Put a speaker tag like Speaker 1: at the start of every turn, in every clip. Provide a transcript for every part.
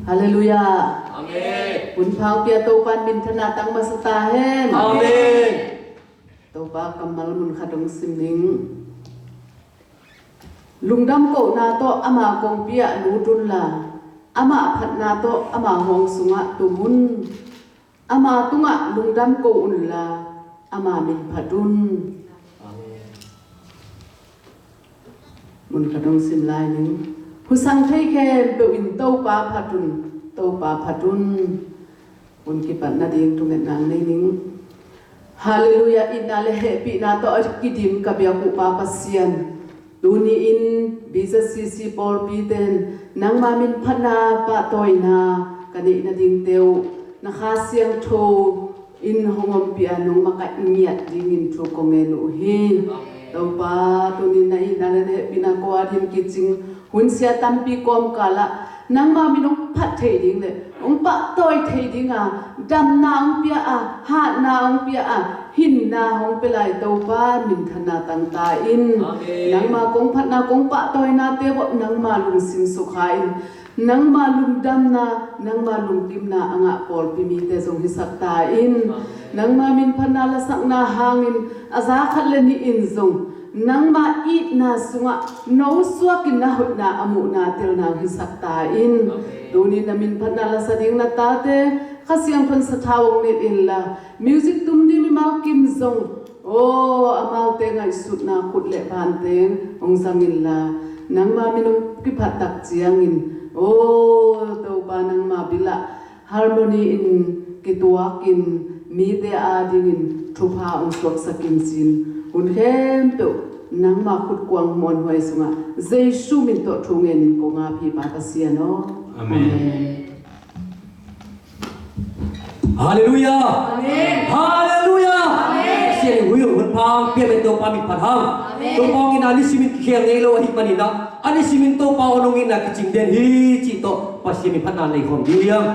Speaker 1: Hallelujah.
Speaker 2: Amen.
Speaker 1: Bun phang pia to pan min thana tang masata hen.
Speaker 2: Amen.
Speaker 1: To ba kamal mun khadong simning. Lungdam ko na to ama kong pia nudun la. Ama phat na to ama hong sunga tumun. Ama tunga lungdam ko un la. Ama min phadun. Mun khadong sim lai ning. Husang thei khe be in to pa phadun. To pa phadun. Mun ki pat na ding tunget nang nei ning. Hallelujah inna le happy na to kidim ka bia ku pa pasian. Tuni in bisa sisi Paul Piten nang mamin phana pa toina kani na ding teu na khasiang tho in hongom pia nong maka ingiat ding in tho kongen uhin to pa tuni na ina le happy na ko adin kiching hun sia tampi kom kala nang mamin ong phat thei ding le ong pa toi thei ding a dam na ong pia a ha na ong pia a hin na hong pelai to pa min thana tang ta in nang ma kong phat na kong pa toi na te bo nang ma lung sim su khain nang ma lung dam na nang ma lung kim na anga pol pi mi te jong hi sak ta in nang ma min phan na la sak na hangin aza khat le ni in jong nang ma it na sunga no suakin na hot na amu na tel na hi sak ta in tuni na min phan na la sa ding na ta te khasiang thon sa thawong net illa music tum di mi mau kim zong oh amau te ngai sut na khut le ban teng ong sangin la nang ma minung ki phat tak chiang in oh to ba nang ma bila harmony in ki tuakin mi te a ding in thupa ong swak sakin sin hun hem to nang ma khut kwang mon hoi sunga jesu min to thungen in ko nga phi pa ta sia no amen.
Speaker 2: Hallelujah.
Speaker 1: Amen.
Speaker 2: Hallelujah.
Speaker 1: Amen.
Speaker 2: Siang huyo hun phang pia men to pa mi phatham. To pong ina ni simin khiang nei lo hi manina. Ani simin to pa onong ina kiching den hi chi to pasimi phatna nei khom diang.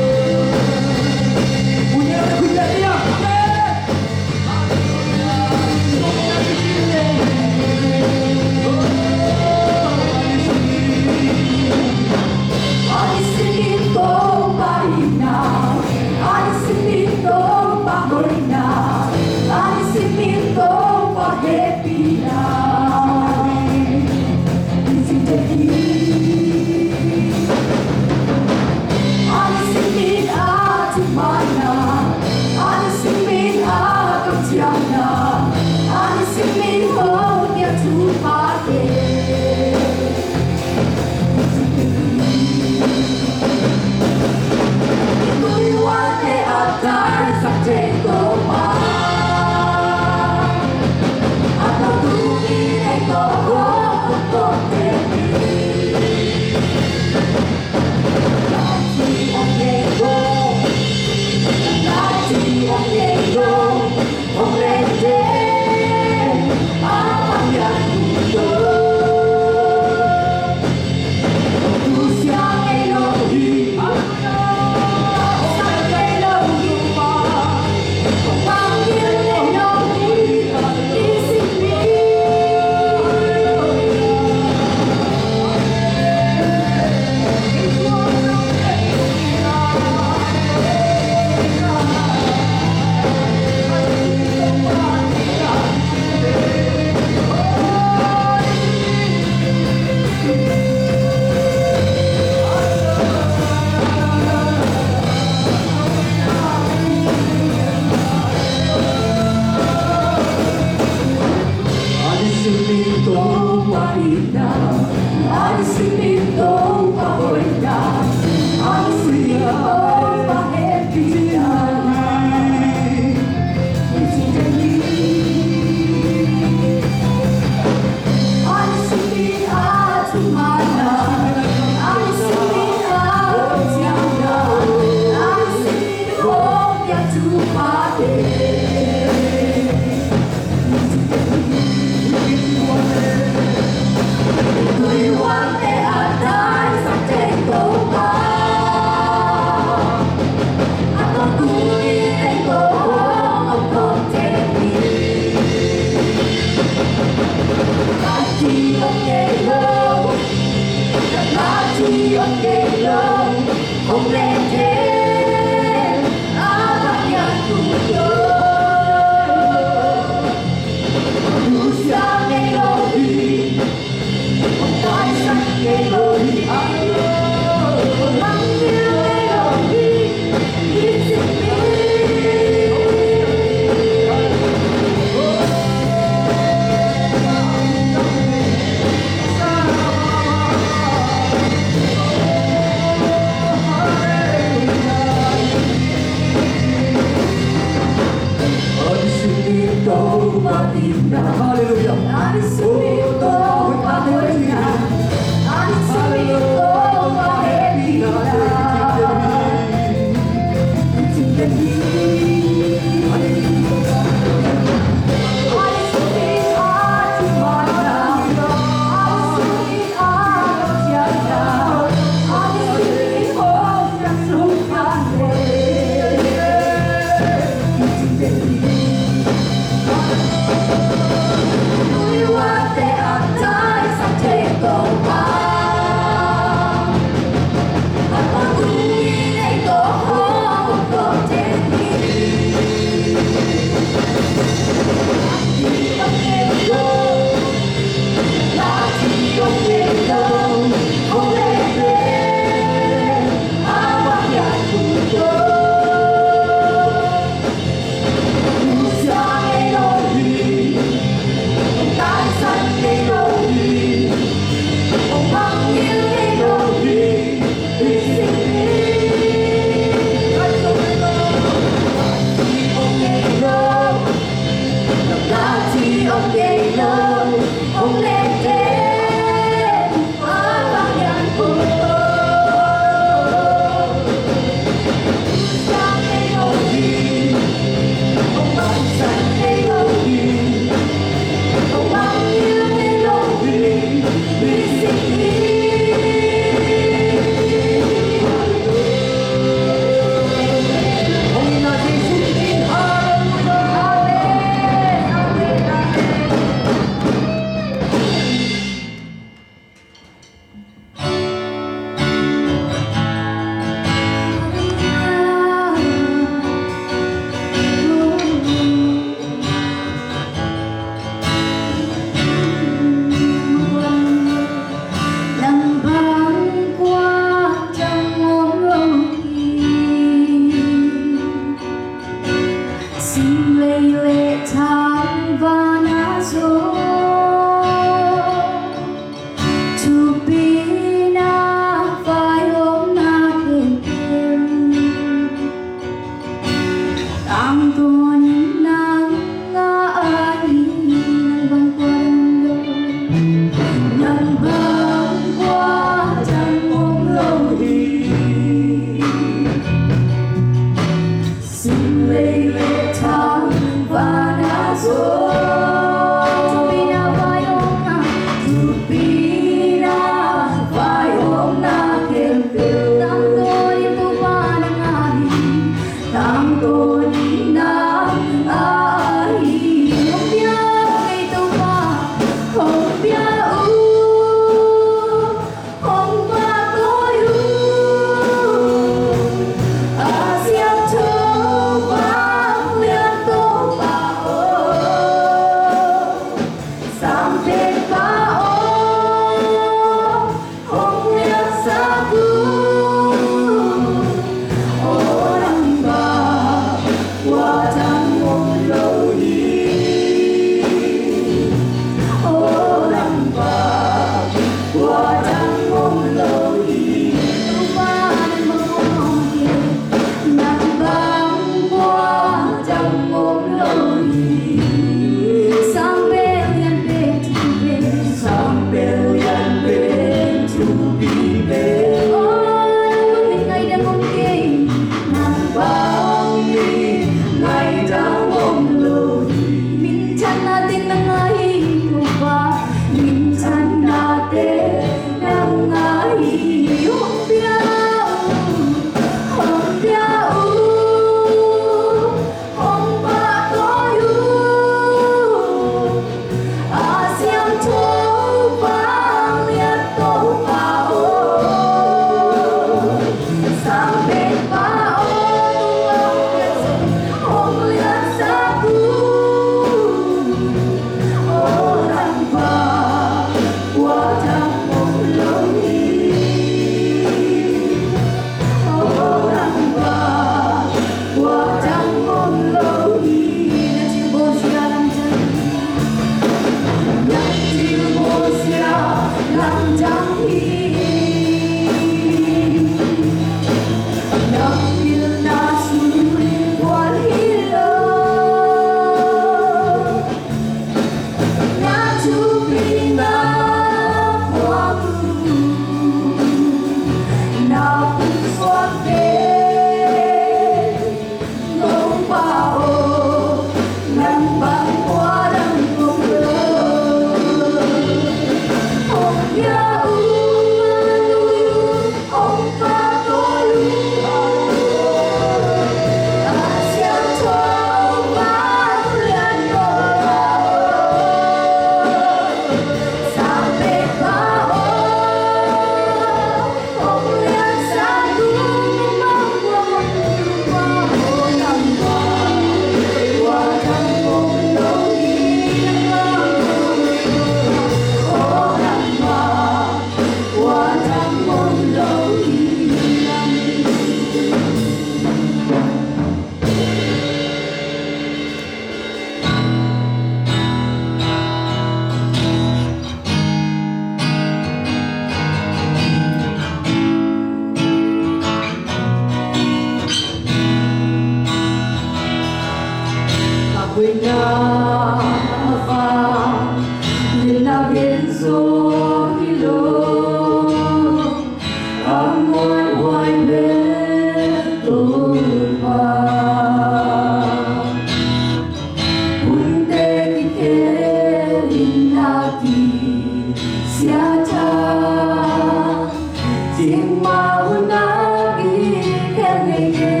Speaker 3: Sing maunagi kengenge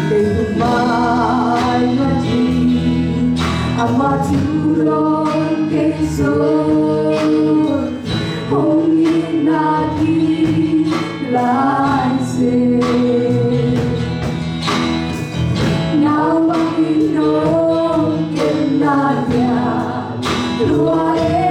Speaker 3: Lumay mati Amaturon keson Hongin nagi laise Nawang inom kenanya Luae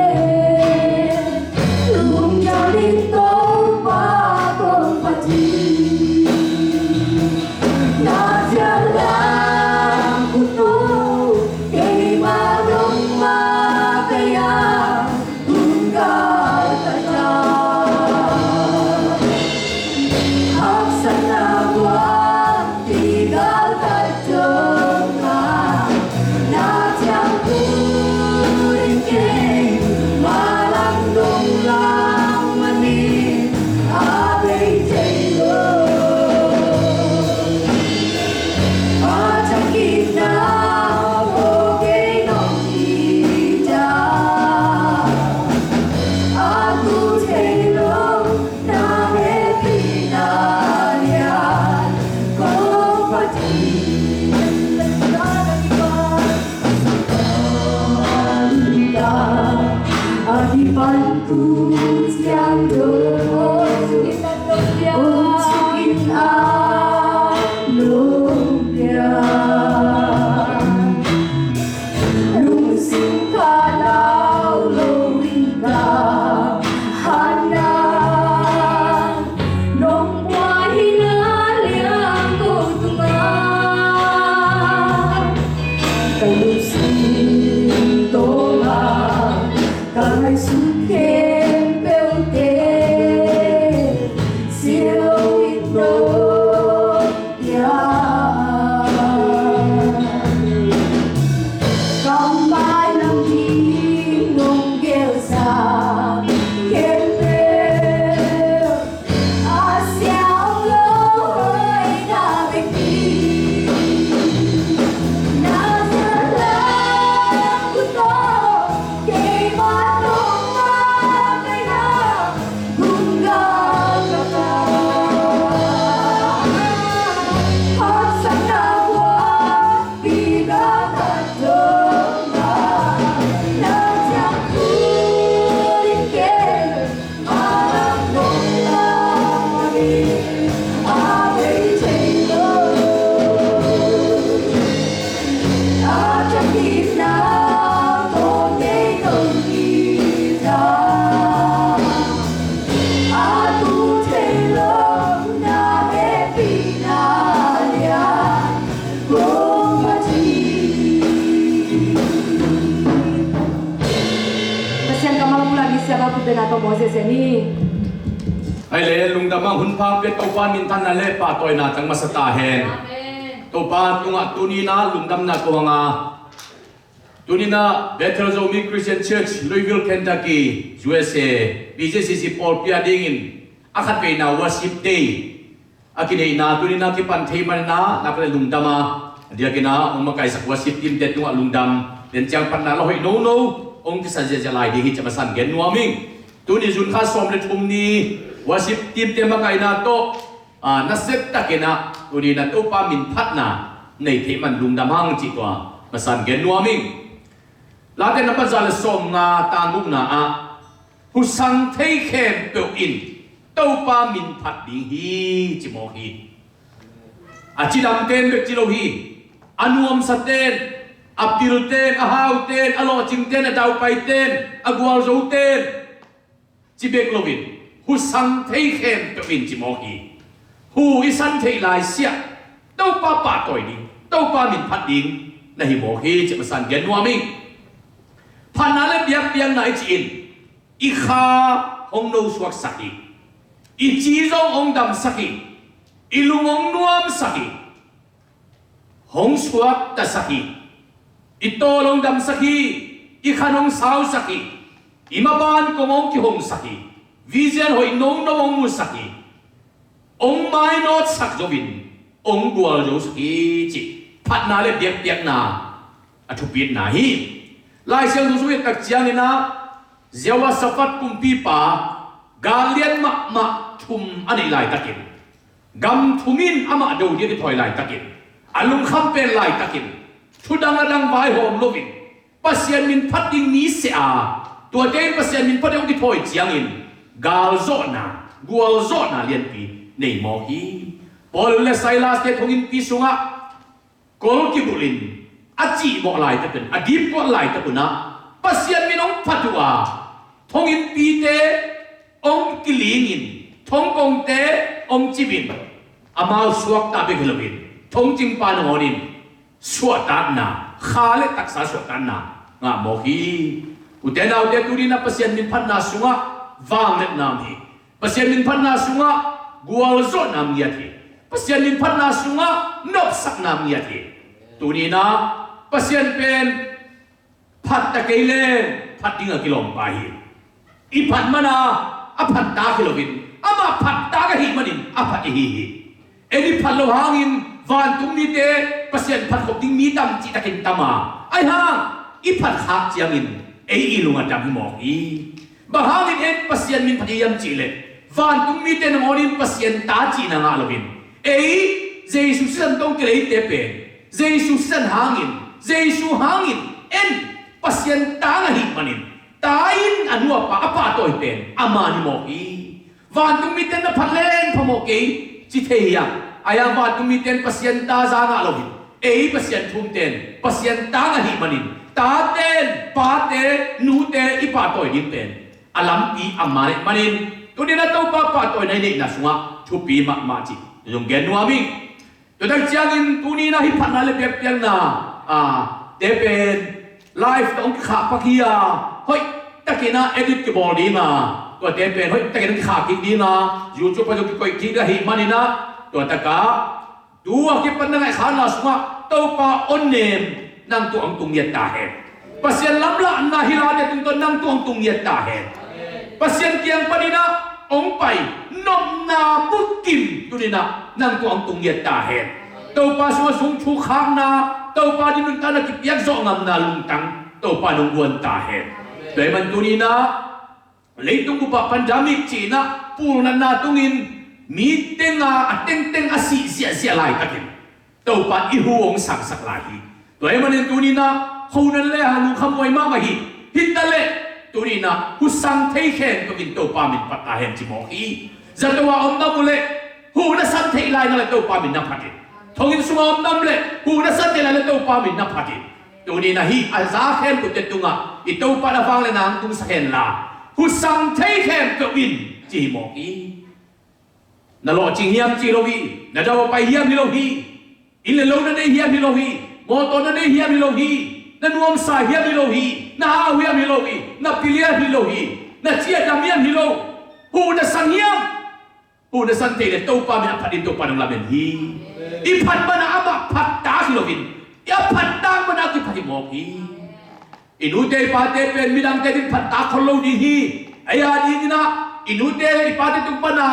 Speaker 4: Benato Moses ini.
Speaker 5: Ai le lung damang hun phang pe to pan min than na le pa toy na tang masata hen. To pa tunga tunina lung dam na ko nga. Tunina Bethel Zomi Christian Church, Louisville, Kentucky, USA. BJCC Paul Pia dingin. Akat pe na worship day. Akine na tunina ki pan thei man na pe lung dama. Dia kina umakai sak worship team det tunga lung dam. Den chang pan na lo hoi no no. Ông cái sản xuất lại đi hít cho mà sản gen nuông mình, tôi đi dùng khá xóm để thùng đi, worship team team mà cái nào to, nó xếp ta cái nào, tôi đi là tôi pa mình phát na, này thế mình lùng đam hang chỉ qua, mà sản gen nuông mình, lá tên nó bắt ra là xóm na tang bụng na hu sang thấy khem biểu in, tôi pa mình phát đi hi chỉ mò hi, chỉ đam tên được chỉ lo hi, anuam sát tên. Abdil ten, ahaw ten, alo ching ten, adaw pay ten, agwal zo ten. Chibek lovin, hu sang thấy khem pe in chi mo hi. Hu isan thấy lai sia. Đâu pa toy đi, đâu pa min phat ding, na hi mo hi chi masan gen wa ming. Phanale biak biang na chi in. I kha hong no suak saki. I chi zong ong dam saki. I lungong nuam saki. Hong suak ta saki. Ito long dam saki, ikhanong sao saki, imaban komong ki hong saki, vision hoi nong nong mu saki, ong mai not sak jovin, ong gual jo saki chi, pat na le biak na, atupit na hi, lai siang tu suit tak chiang ina, ziawa safat kumpi pa, กาเลียนมะทุมอันนี้ลายตะกินกำทุมินอามาดูที่ถอยลายตะกินอารมณ์คำเป็นลายตะกินชุดังดังไว้หอมลวินปัสยามินพัดดิงนี้เสียตัวเด่นปัสยามินพัดดิงที่ถอยเจียงอินกาลโซนากัวลโซนาเลียนปีในมอฮีพอเลสไซลาสเตทงอินปีสุงะกอลกิบุลินอาจีบอกลายตะกินอาดีบบอกลายตะกุนะปัสยามินองพัดว่าทงอินปีเตองกิลิงินทงกงเตองจิบินอามาสวกตาเบกลวินทงจิงปานงอนินสวดตานนาขาเลตักษาสวดตานนางาโมฮีอุเทนาอุเทตุรินาปัสยันมินพันนาสุงะวางเล็นามฮีปัสยันมินพันนาสุงะกัวลโซนามยาทีปัสยันมินพันนาสุงะนบสักนามยาทีตุรินาปัสยันเป็นพัดตะเกเลพัดดิงกิลอมไปอีพัดมานาอภัตตาคิโลวินอามาพัตตากะหิมันินอภัตหิเอ็นี่พัดโลหางินวันตุมีเตปัสยันพัดขบดิ้งมีดำจิตะกินตามาไอ้ห่างอีพัดขักจียงินเอ้อีลุงอันดำหิมองอีบางงินเอ็นปัสยันมินพัดยามจิเลวันตุมีเตนงอนินปัสยันตาจีนางาโลวินเอ้เจสุสันตงเกลีเตเปเจสุสันหางินเจสุหางินเอ็นปัสยันตางะหิมันินTain anu apa toy ten amani moki van tumiten na phalen phamoki chitheya aya van tumiten pasien ta zanga logi ei pasien thumten pasien ta nga hi manin ta ten pa te nu te ipa toy din ten alam i amare manin tudina to pa toy nai nei na sunga thupi ma chi yung genuami to dang chiangin tunina hi phanale pek piang na te pen life tong kha pakia hoiตะกี้นะเอดิทกี่บอลดีนะตัวเต็มเป็นเฮ้ยตะกี้นั่นขากินดีนะยูทูบไปดูกี่ทีได้หิมันนี่นะตัวตะกาดูว่ากี่ปันนั่งไอ้ขาหน้าสมาตัวปาออนเนมนั่งตัวอังตุงเยตตาเห็นปัสยันล้ำละอันนาฮิลาเนี่ยตุงตัวนั่งตัวอังตุงเยตตาเห็นปัสยันเกียงปันนี่นะองไปนมนาบุกิมตัวนี้นะนั่งตัวอังตุงเยตตาเห็นตัวปาสวสุงชูข้างนาตัวปาดินุนตานักกิยักษ์โซงามนาลุงตังตัวปานุงวนตาเห็นโดยมันตุนีนะเลยตุงกุปปันจามิจีนะปูนันนาตุงินมีเต็งอาสีเสียลายตะกินตัวปันอิหูองสักสักลายโดยมันตุนีนะเขานั่นแหละฮานุขโมยมามาฮิตะเล่ตุนีนะหุสังเทเคนตุกินตัวปามินปัตตาเฮนจิโมฮีจัตวาอมน้ำมุเล่หูนัสันเทลายนั่นแหละตัวปามินนับพักิทงินสุงอมน้ำเล่หูนัสันเทลายนั่นตัวปามินนับพักิตัวนี้นะฮีอาซาเข็มกุเตตุงะอิตัวปาดฟังเลยนางตุงสเข็นลาหุสังเทเข็มตัววินจีโมกีนั่นหล่อจริงเฮียมจีโลวีนั่นจะว่าไปเฮียมฮิโลวีอินเลโลนั่นเองเฮียมฮิโลวีโมโตนั่นเองเฮียมฮิโลวีนั่นนวมสายเฮียมฮิโลวีนั่นฮาเฮียมฮิโลวีนั่นปิเลียฮิโลวีนั่นเจียดำเฮียมฮิโลหูนั่นสังเฮียมหูนั่นสันเทเลตัวปามินพัดดินตัวปานุลาเบนฮีอีพัดมันอามาพัดตาฮิโลวินยาพัดตางมันอากิพัดโมกีอินุเตปาเตเป็นมิดังเตดิพัดตาคนโลดีฮีไอ้ยาดีนี่นะอินุเตอิปาเตตุปนา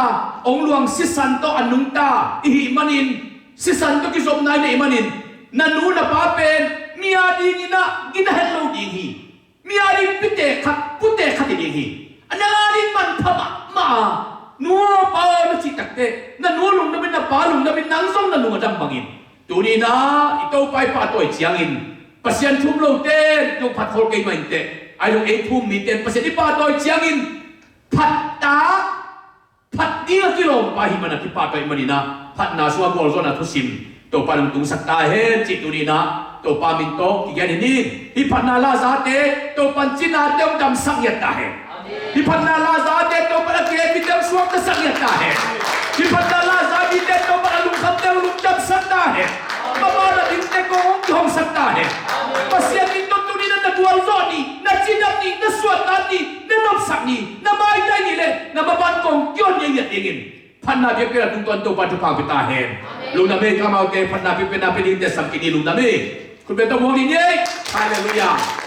Speaker 5: องหลวงสิสันโตอนุงตาอิหิมันินสิสันโตกิสมนายในอิมันินนันนูนะปาเป็นมีอาดีนี่นะกินเฮลโลดีฮีมีอาดีพุเตขัดดีฮีอันนั้นอาดีมันพม่ามานัวปาลจิตักเตนันนัวลุงนั่นเป็นนับปาลุงนั่นเป็นนางส่งนันลุงอดัมบังอินตัวนี้นะอิโตไปปาตัวเจียงอินปัสยันทุ่มโลเต้ยงพัดโคลเกย์มันเตไอ้ยงเอทุ่มมีเต้ปัสยันที่ปาตัวเจียงอินพัดตาพัดดีกิโลไปหิมันที่ปาตัวมันนี่นะพัดนาสวากอลโซนาทุสิมตัวปาลุงตุงสักตาเฮจิตตัวนี้นะตัวปามินโตที่แกนี่ที่พัดนาลาซาเตตัวปันจินาเต้มดำสังเยตตาเฮที่พัดนาลาซาเตตัวปาเกย์มีเต้มสวกสังเยตตาเฮที่พัดนาลาซามีเต้ตัวปาลุงคำเต้ลุงจับสักตาเฮMama din te ko hong sakta hai pasya din to tu ni na nabual zo ni na chinam ni na swatan ni na nopsak ni na mai dai ni le na maban kong kyon ye yet ingin phanna pe pe tung ton to pa tu pa pita hai lu na me kamau te phanna pe na pe ding te sam ki ni lu na me kun pe to mo ni ye hallelujah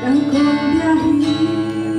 Speaker 3: Yang kau biahi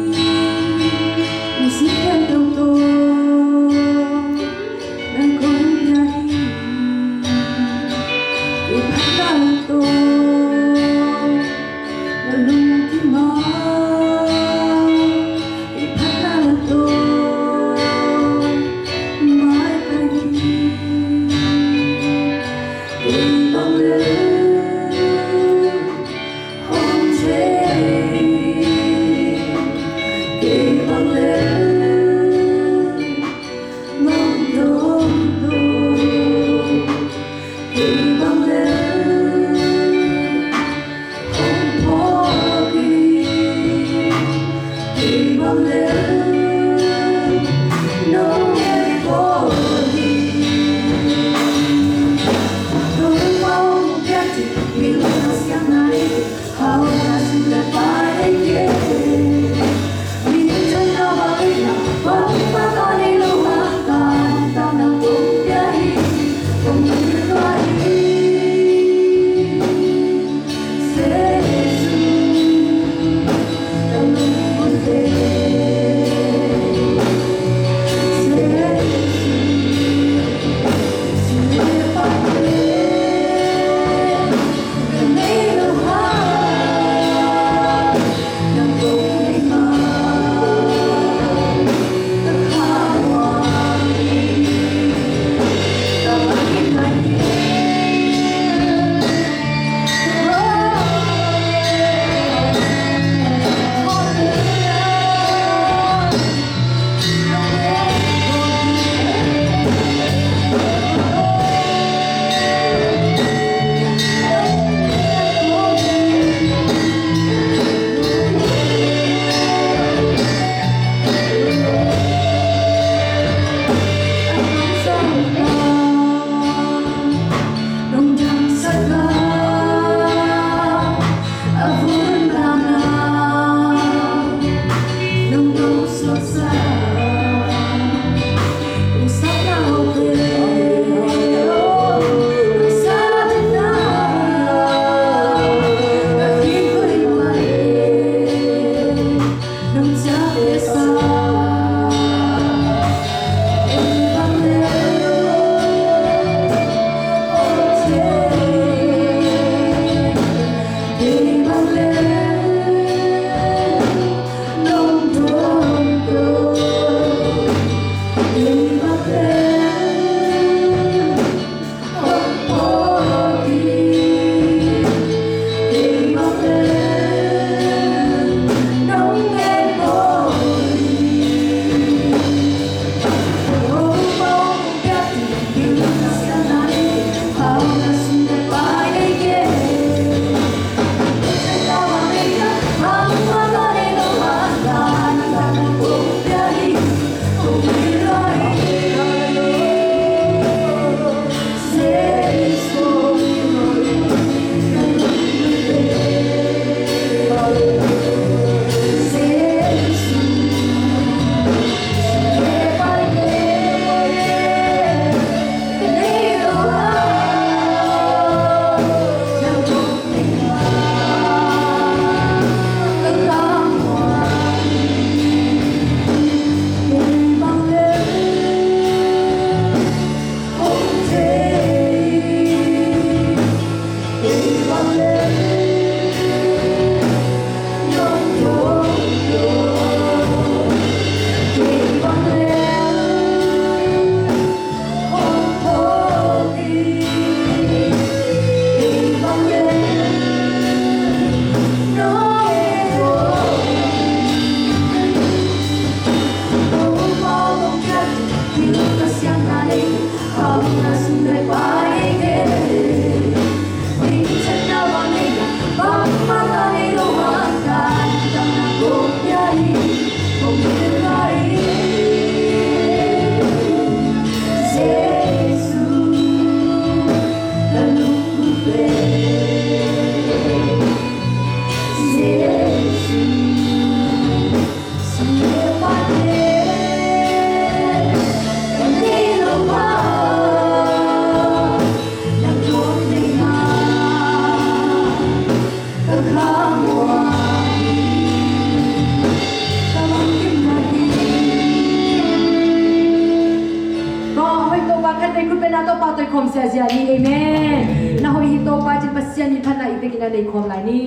Speaker 4: Amen. Na hoi hito pa jin pasyan ni phana ite kina nei khom lai ni.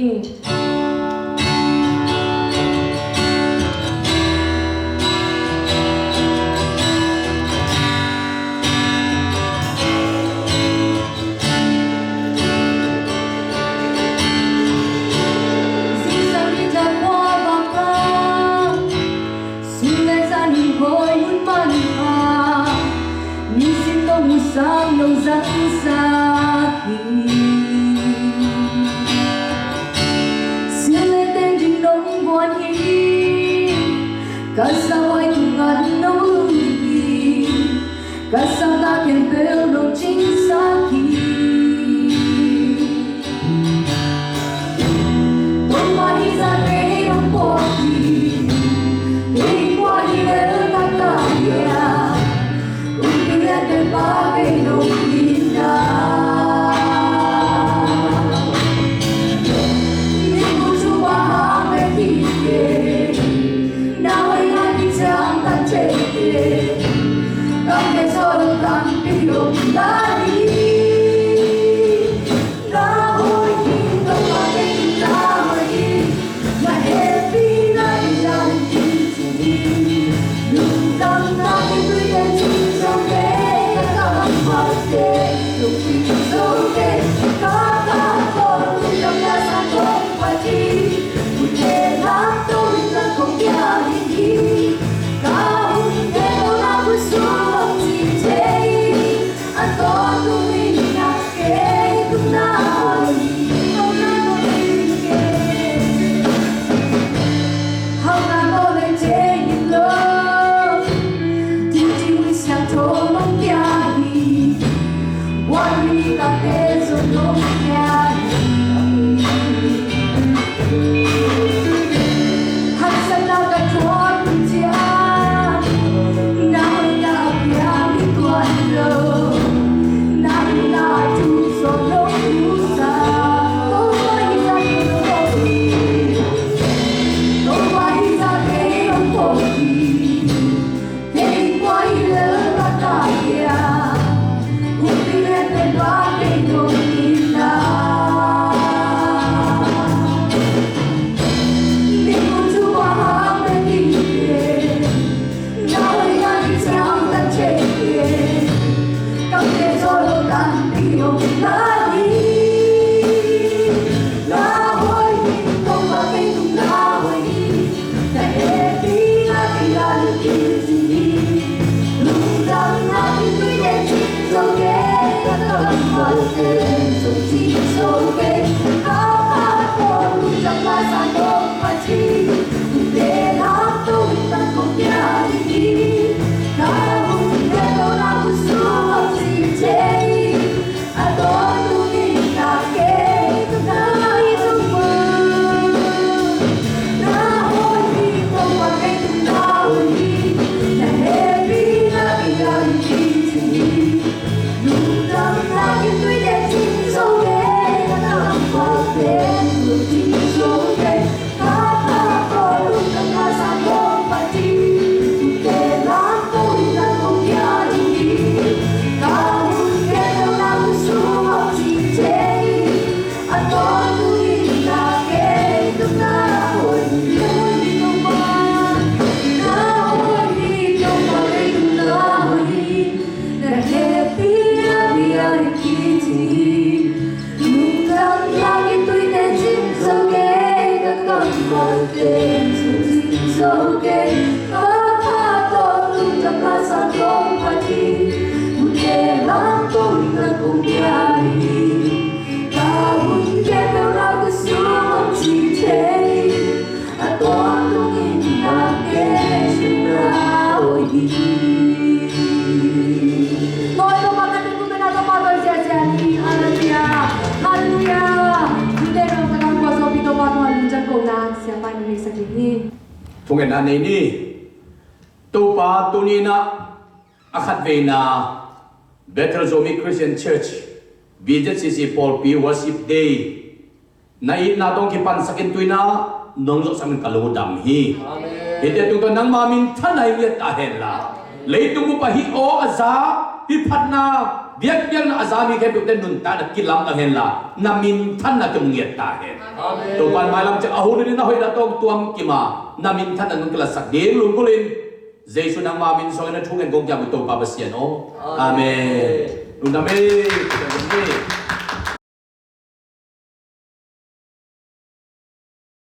Speaker 3: kasaway tungan ng lugi, kasama kin pero ching sakit. Tumay sa kayong pogi, ikaw ay nakakaya, umiyak ang bagay nung ina.
Speaker 5: Thungen anay ni tupa tunina akhat veina Bethel Zomi Christian Church BJCC Paul P Worship Day na natong kipansakin tuina nonglo sa amin kaludam hi ite tungto nang mamin tanay niya tahela leitung mo pa hi o aza hipat na biyak na azami kay puten nunta na kilam na hela na mintan na kemungiyat tahen tupan malam cak ahun ni na hoy datong tuam kima na mintan na nung kalasak din lungkulin Jesu nang mamin so na tungan gong jam ito babasyan o amen. Amen.